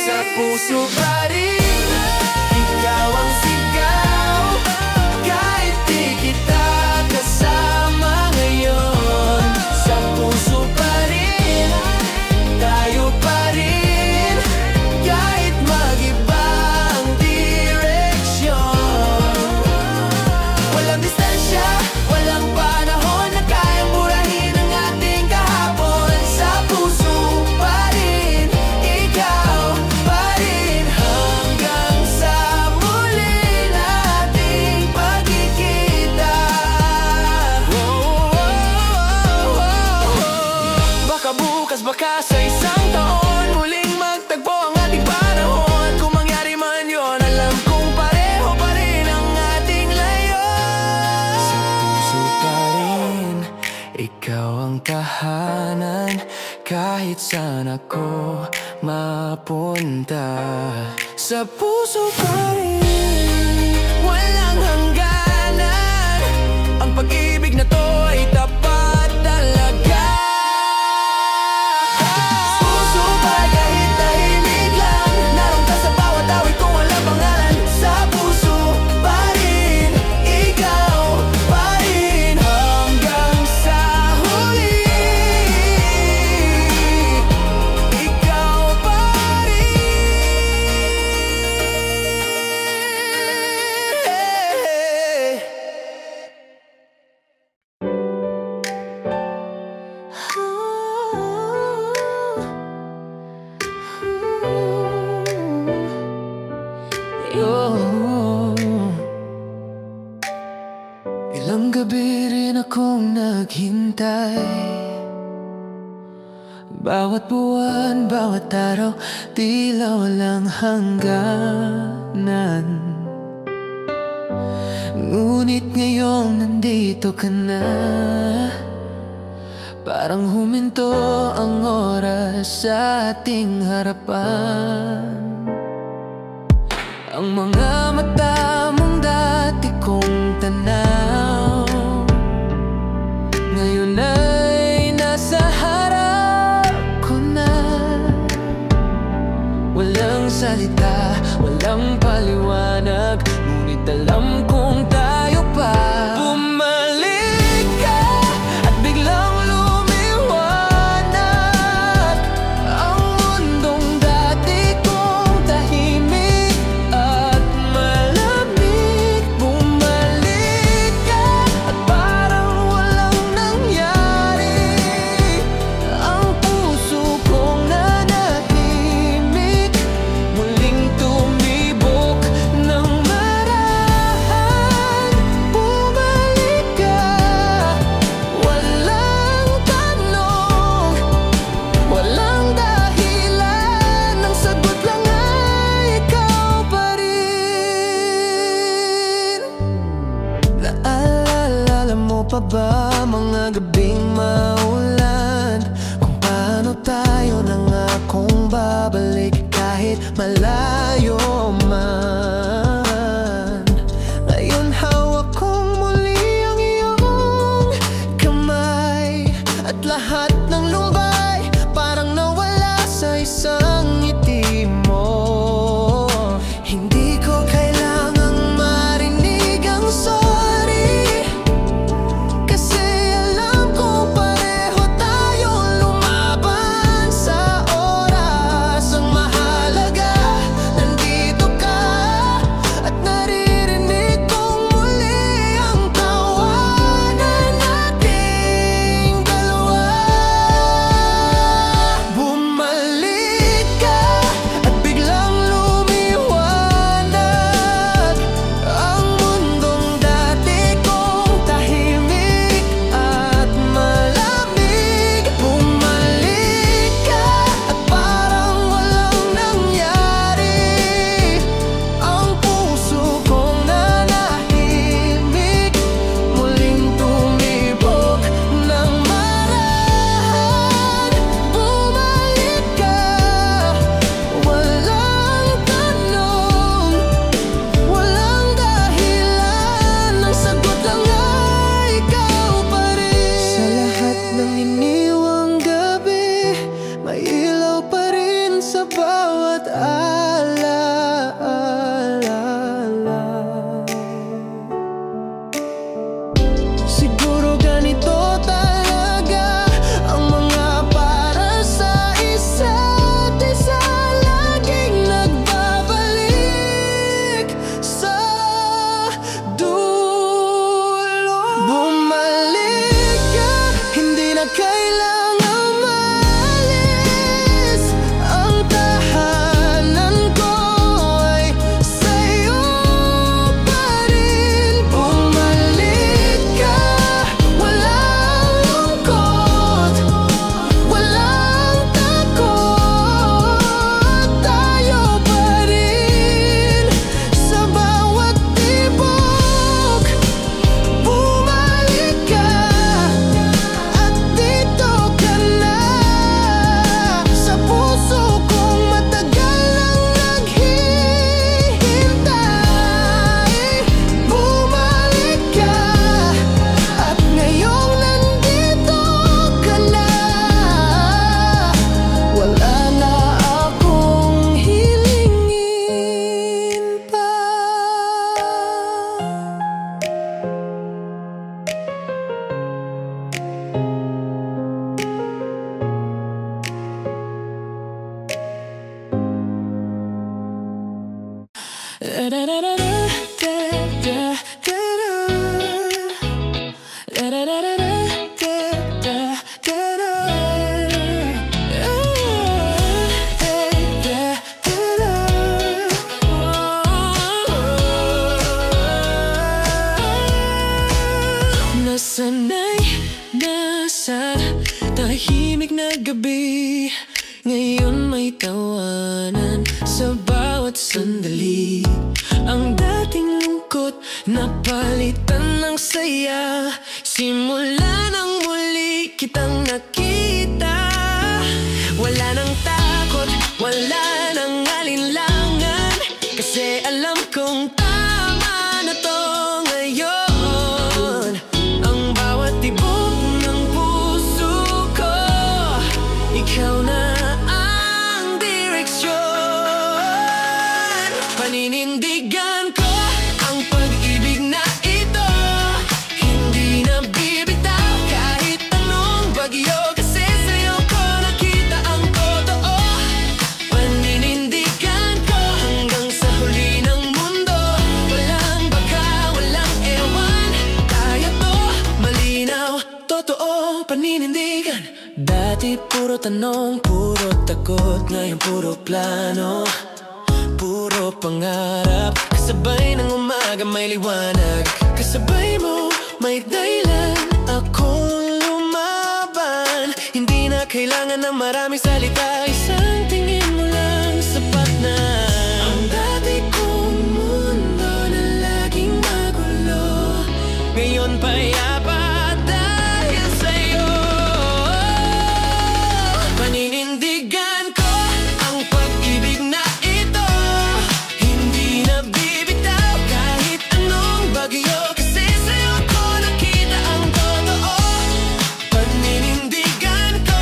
Sa puso pa rin, ikaw ang sigaw. Kahit di kita kasama ngayon, sa puso pa rin, tayo pa rin. Kahit mag-iba ang direksyon, walang distansya, walang panahon na kayang burahin ang ating kahapon. Sa puso pa rin, ikaw pa rin, hanggang sa muli nating pagkikita. Baka bukas, baka sa isang taon, muling magtagpo ang ating panahon. Kung mangyari man yun, alam kong pareho pa rin ang ating layon. Sa puso pa rin, ikaw ang tahanan. Kahit saan ako mapunta, sa puso pa rin, walang hangganan. Ang pag-ibig na to ay tapat talaga. Puso pa kahit tahimik lang, naroon ka sa bawat awit kung walang pangalan. Sa puso pa rin, ikaw pa rin, hanggang sa huli. Ikaw pa Ilang gabi rin akong naghintay, bawat buwan, bawat araw, tila walang hangganan. Ngunit ngayong nandito ka na, parang huminto ang oras sa ating harapan. Ang mga mata mong dati kong tanaw, ngayon ay nasa harap ko na. Walang salita, walang paliwanag, ngunit alam kong tayo pa. Bumalik ka at biglang lumiwanag ang mundong dati kong tahimik at malamig. Bumalik ka at parang walang nangyari, ang puso kong nanahimik, muling tumibok ng marahan. Bumalik ka, walang tanong, walang dahilan, ang sagot lang ay ikaw pa rin. Naalala mo pa ba mga gabing maulan, kung paano tayo nangakong babalik kahit malayo man? Ngayon hawak kong muli ang iyong ng lumbay, parang nawala sa isang ngiti mo. Hindi ko kailangang marinig ang sorry, kasi alam kong pareho tayong lumaban sa oras. Ang mahalaga, nandito ka at naririnig kong muli ang tawanan nating dalawa. Bumalik ka at biglang lumiwanag ang mundong dati kong tahimik at malamig. Bumalik ka at parang walang nangyari, ang puso kong nanahimik, muling tumibok ng marahan. Bumalik ka, walang tanong, walang dahilan, ang sagot lang ay ikaw pa rin. Sa lahat ng iniwang gabi, may ilaw pa rin sa bawat alaala. Siguro ganito talaga ang mga para sa isa't isa, laging nagbabalik sa dulo. Bumalik ka, hindi na kailangang maalis, ang tahanan ko ay sa'yo pa rin. Bumalik ka, walang lungkot, walang takot, tayo pa rin sa bawat tibok. Bumalik ka at dito ka na sa puso kong matagal nang naghihintay. Bumalik ka at ngayong nandito ka na, wala na akong hilingin pa. Nasanay na sa tahimik na gabi, ngayon may tawanan sa bawat sandali. Ang dating lungkot napalitan ng saya, simula nang muli kitang nakita. Wala nang takot, wala nang alinlangan, kasi alam kong tama na to ngayon. Ang bawat tibok ng puso ko, ikaw na ang direksyon. Paninindigan ko ang pag-ibig na ito, hindi na bibitaw kahit anong bagyo, kasi sa'yo ko nakita ang totoo. Paninindigan ko hanggang sa huli ng mundo, walang baka, walang ewan, kaya to, malinaw, totoo, paninindigan. Dati puro tanong, puro takot, ngayon puro plano, puro pangarap. Kasabay ng umaga may liwanag, kasabay mo may dahilan akong lumaban. Hindi na kailangan ng maraming salita, isang tingin mo lang sapat na. Ang dati kong mundo na laging magulo, ngayon payapa dahil sa'yo. Paninindigan ko ang pag-ibig na ito, hindi na bibitaw kahit anong bagyo, kasi sa'yo ko nakita ang totoo. Paninindigan ko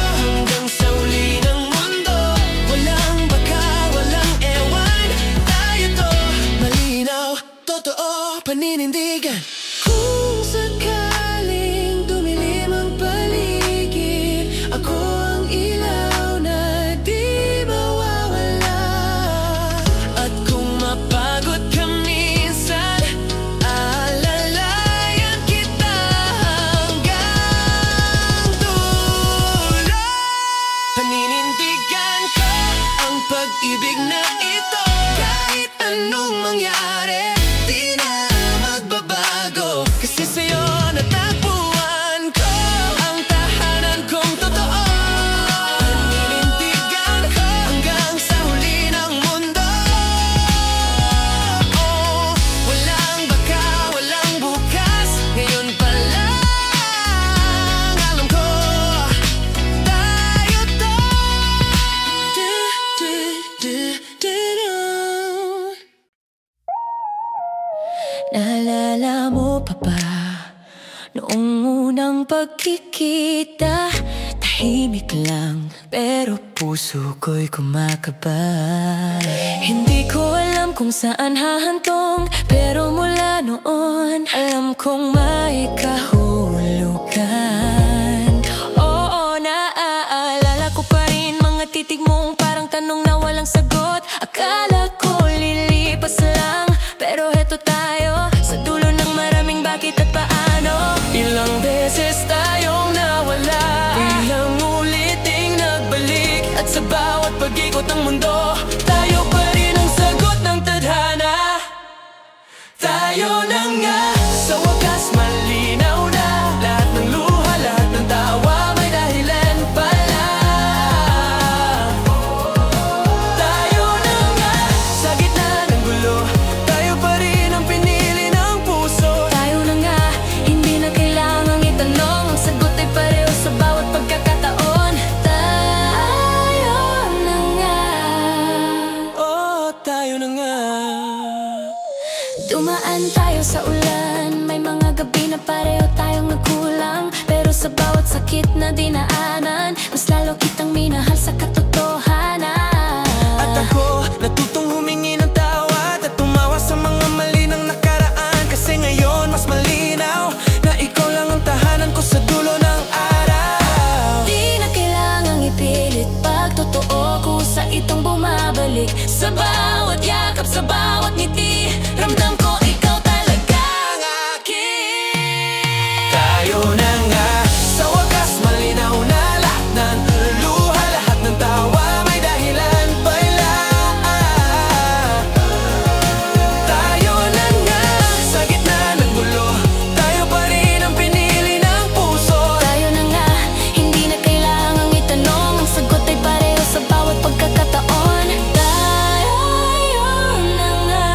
Noong unang pagkikita, tahimik lang, pero puso ko'y kumakaba. Hindi ko alam kung saan hahantong, pero mula noon, alam kong may kahulugan. Oo, naaalala ko pa rin mga titig mong parang tanong na walang sagot. Akala ko lilipas lang, pero heto tayo sa dulo ng maraming bakit at paano. Ilang beses tayong nawala, ilang uliting nagbalik, at sa bawat pag-ikot ng mundo, tayo pa rin ang sagot ng tadhana. Tayo na nga, sa wakas malinaw na, lahat ng luha, lahat ng tawa may dahilan pala. Tayo na nga, sa gitna ng gulo, tayo pa rin ang pinili ng puso. Tayo na nga, hindi na kailangang itanong, ang sagot ay pareho sa bawat pagkakataon. Tayo na nga, Oh, tayo na nga. dumaan tayo sa ulan, may mga gabi na pareho tayong nagkulang, pero sa bawat sakit na dinaanan, mas lalo kitang minahal sa katotohanan. At ako, natutong humingi ng tawad at tumawa sa mga mali ng nakaraan. Kasi ngayon mas malinaw na ikaw lang ang tahanan ko sa dulo ng araw. Di na kailangang ipilit pag totoo kusa itong bumabalik. Sa bawat yakap, sa bawat ngiti, ramdam ko ikaw talaga ang akin. Tayo na nga, sa wakas malinaw na, lahat ng luha, lahat ng tawa may dahilan pala. Tayo na nga, sa gitna ng gulo, tayo pa rin ang pinili ng puso. Tayo na nga, hindi na kailangang itanong, ang sagot ay pareho sa bawat pagkakataon. Tayo na nga.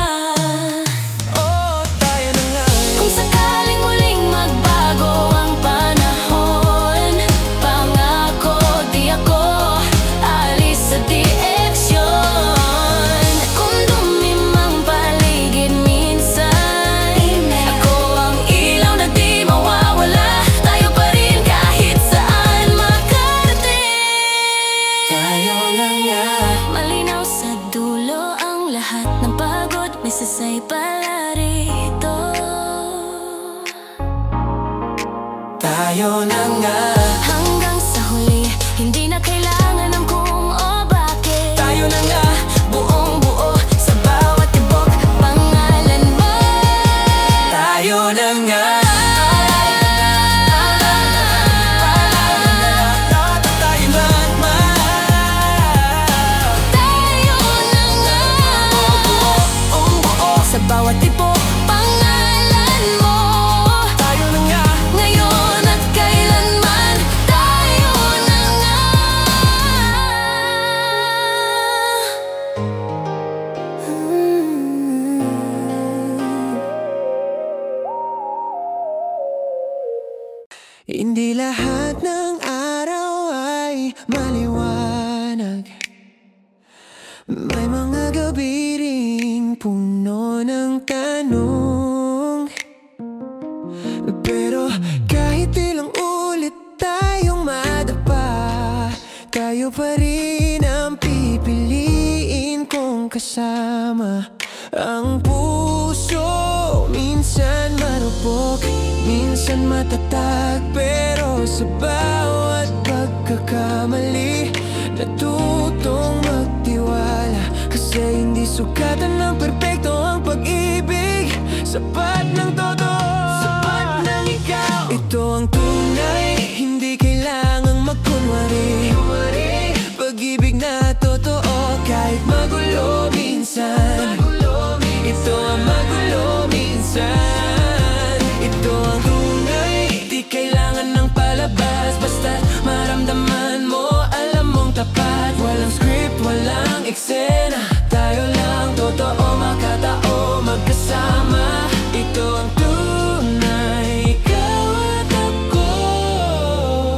Oh, tayo na nga. Kung sakaling muling magbago ang panahon, pangako di ako alis sa direksyon. Kung dumimang paligid minsan, ako ang ilaw na di mawawala, tayo pa rin kahit saan makarating. Tayo lang nga, malinaw sa dulo ang lahat ng pagod, may sasay pala rito. Tayo na nga, Hanggang sa huli, hindi na kailangan ng kung o bakit. tayo na nga. Buong buo sa bawat tibok, pangalan mo. Tayo na nga. Tayo lang Tayo na nga. Sa bawat tibok, pangalan mo. Tayo na nga. Ngayon at kailanman, tayo na nga. Hindi lahat ng araw ay maliwanag. May mga gabi ring puno ng tanong. Pero kahit ilang ulit tayong madapa, tayo pa rin ang pipiliin kong kasama. Ang puso minsan marupok, minsan matatag, pero sa bawat pagkakamali natutong magtiwala. Kasi hindi sukatan ng perpekto ang pag-ibig, sapat ng totoo, sapat ng ikaw. Ito ang tunay, hindi kailangang magkunwari. Pag-ibig na totoo kahit magulo minsan. Ito ang magulo minsan. Ito ang tunay, di kailangan ng palabas, basta maramdaman mo, alam mong tapat. Walang script, walang eksena, tayo lang totoo, makatao, magkasama. Ito ang tunay, ikaw at ako.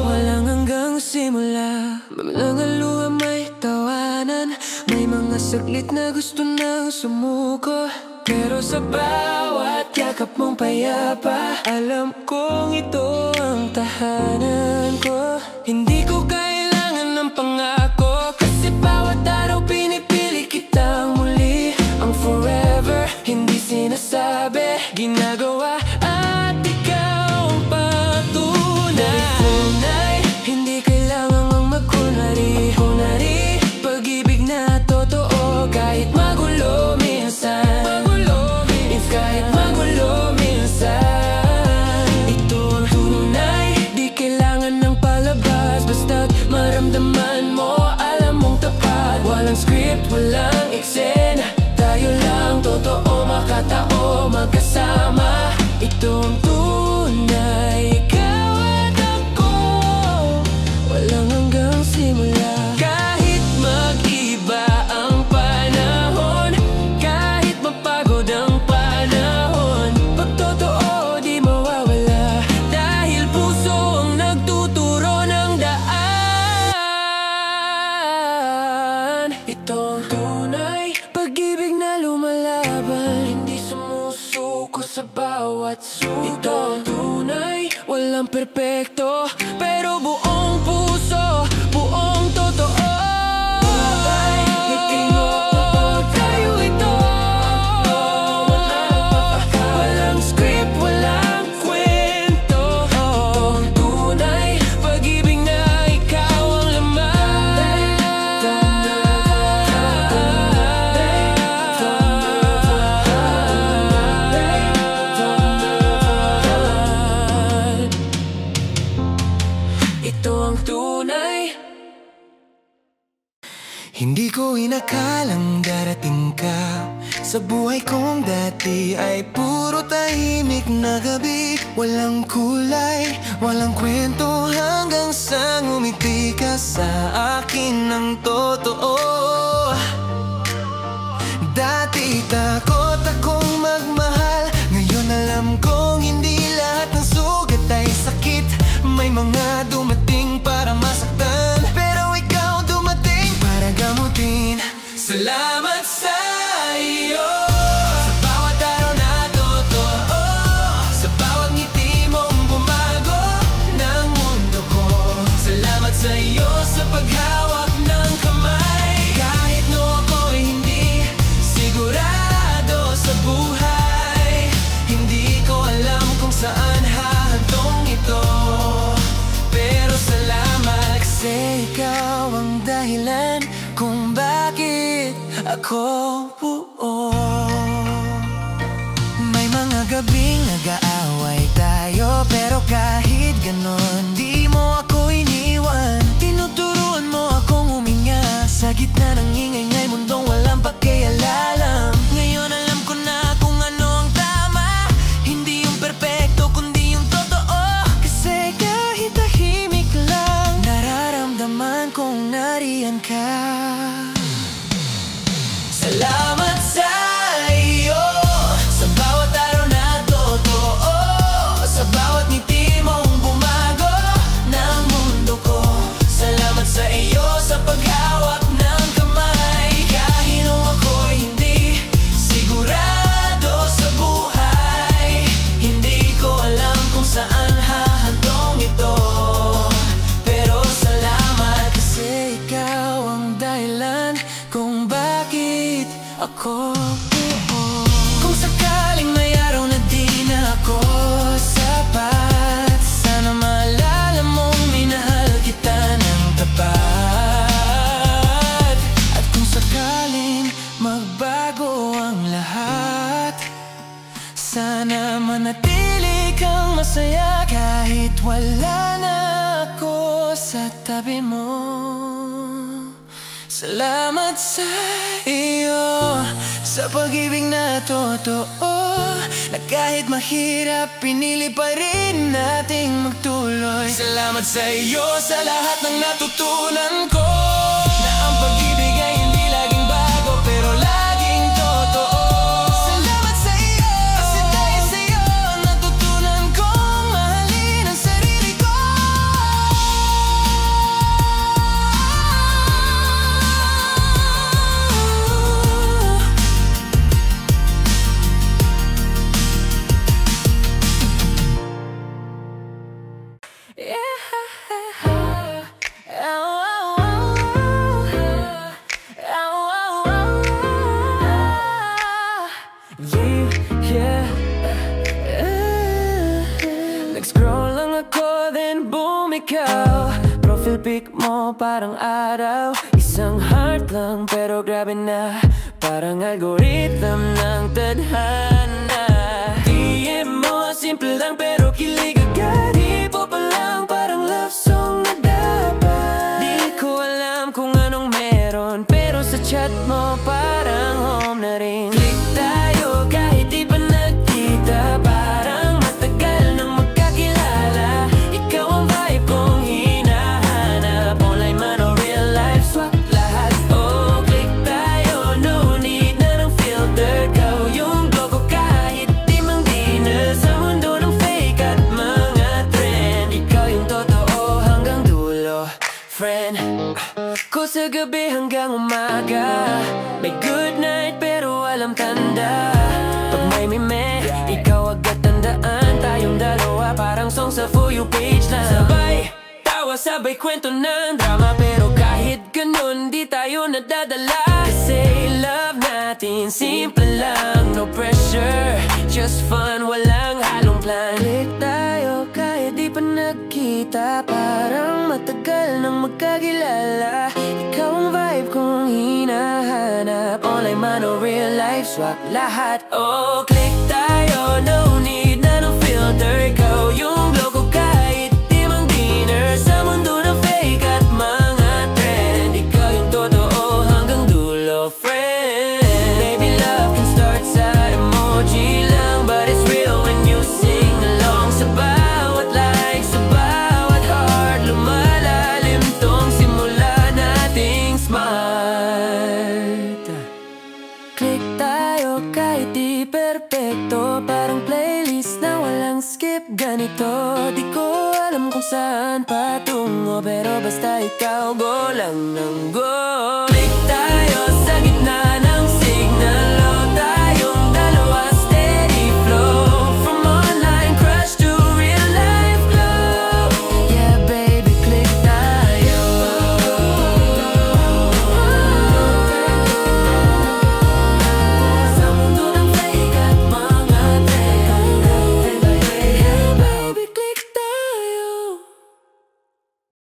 Walang hanggang simula, mga luha may tawanan, may mga saglit na gusto nang sumuko. Pero sa bawat yakap mong payapa, alam kong ito ang tahanan ko. Hindi ko kailangan ng pangako, kasi bawat araw pinipili kitang muli. Ang forever, hindi sinasabi, ginagawa. At ikaw ang patunay. Hindi kailangan ang magkunwari. Pag-ibig na totoo, kahit magulo minsan. Kahit magulo minsan. Ito ang tunay, di kailangan ng palabas. Basta't maramdaman mo, alam mong tapat. Walang script, walang eksena, tayo lang totoo, makatao, magkasama. Ito ang tunay, ikaw at ako, walang hanggang simula. Kahit mag-iba ang panahon, kahit mapagod ang panahon, pag totoo di mawawala, dahil puso ang nagtuturo ng daan. Ito ang tunay, pag-ibig na lumalaban, hindi sumusuko sa bawat sulok. Ito ang tunay, walang perpekto, pero buong puso, buong totoo. Ngiti mo kapag tayo ito, walang script, walang kwento. Ito ang tunay, pag-ibig na ikaw ang laman. Ito ang tunay. Hindi ko inakalang darating ka sa buhay kong dati, ay puro tahimik na gabi. Walang kulay, walang kwento, hanggang sa ngumiti ka sa akin ng totoo. Dati takot akong magmahal, ngayon alam kong hindi lahat ng sugat ay sakit. May mga dumating para masaktan, pero ikaw dumating para gamutin. Salamat sa iyo, sa bawat araw na totoo, sa bawat ngiti mong bumago ng mundo ko. Salamat sa iyo sa paghawak ng kamay, kahit no ako'y hindi sigurado sa buhay. Hindi ko alam kung saan hahantong ito, pero salamat Kasi ikaw ang dahilan kung bakit ako buo. May mga gabing nag-aaway tayo, pero kahit ganon di mo ako iniwan. Tinuturuan mo akong huminga sa gitna ng ingay-ngay mundong walang pakialalam. Ngayon alam ko na kung ano ang tama, hindi yung perpekto kundi yung totoo. Kasi kahit tahimik lang, nararamdaman kong nariyan ka. Salamat sa iyo, sa bawat araw na totoo, sa bawat ngiti mong bumago ng mundo ko. Salamat sa iyo sa paghawak ng kamay, kahit nung ako'y hindi sigurado sa buhay. Hindi ko alam kung saan hahantong ito, pero salamat Kasi ikaw ang dahilan kung bakit ako buo. Kung sakaling may araw na di na ako sapat, sana maalala mong minahal kita ng tapat. At kung sakaling magbago ang lahat, sana manatili kang masaya kahit wala na ako sa tabi mo. Salamat sa iyo, sa pag-ibig na totoo, na kahit mahirap pinili pa rin nating magtuloy. Salamat sa iyo sa lahat ng natutunan ko, na ang pag-ibig ay hindi laging bago, pero laging totoo. Salamat sa iyo, kasi dahil sa iyo natutunan kong mahalin ang sarili ko. pick mo parang araw. Isang heart lang pero grabe na, parang algorithm ng tadhana. DM mo simple lang pero kilig agad. Hipo pa lang parang love song na dapat. Di ko alam kung anong meron, pero sa chat mo parang home na rin. Click tayo kahit di pa nagkita, parang matagal nang magkakilala. Ikaw ang vibe kong hinahanap, online man o real life, swak lahat. Oh, click tayo, no need na ng filter. Ikaw yung glow ko kahit di mang di na sa mundo ng fake at mga trend. Ikaw yung totoo hanggang dulo, friend. Ko sa gabi hanggang umaga, may good night pero walang tanda. Pag may meme, ikaw agad tandaan. Tayong dalawa parang song sa For You page lang. Sabay tawa, sabay kwento ng drama, pero kahit ganun di tayo nadadala. Kasi love natin simple lang, no pressure, just fun, walang halong plan. Click tayo kahit di pa nagkita, parang matagal nang magkakilala. Ikaw ang vibe kong hinahanap, online man o real life, swak lahat. Oh, click tayo, no need na ng filter. Ikaw yung glow ko kahit di mang dinner sa mundo ng fake at mga trend. Ikaw yung totoo hanggang dulo, friend. Baby, love can start sa emoji lang, but it's real when you sing along. Sa bawat like, sa bawat heart, lumalalim tong simula nating smart. Click tayo kahit di perfecto, parang playlist na walang skip. Ganito, di ko alam kung saan patungo, pero basta ikaw go lang ng go. Click tayo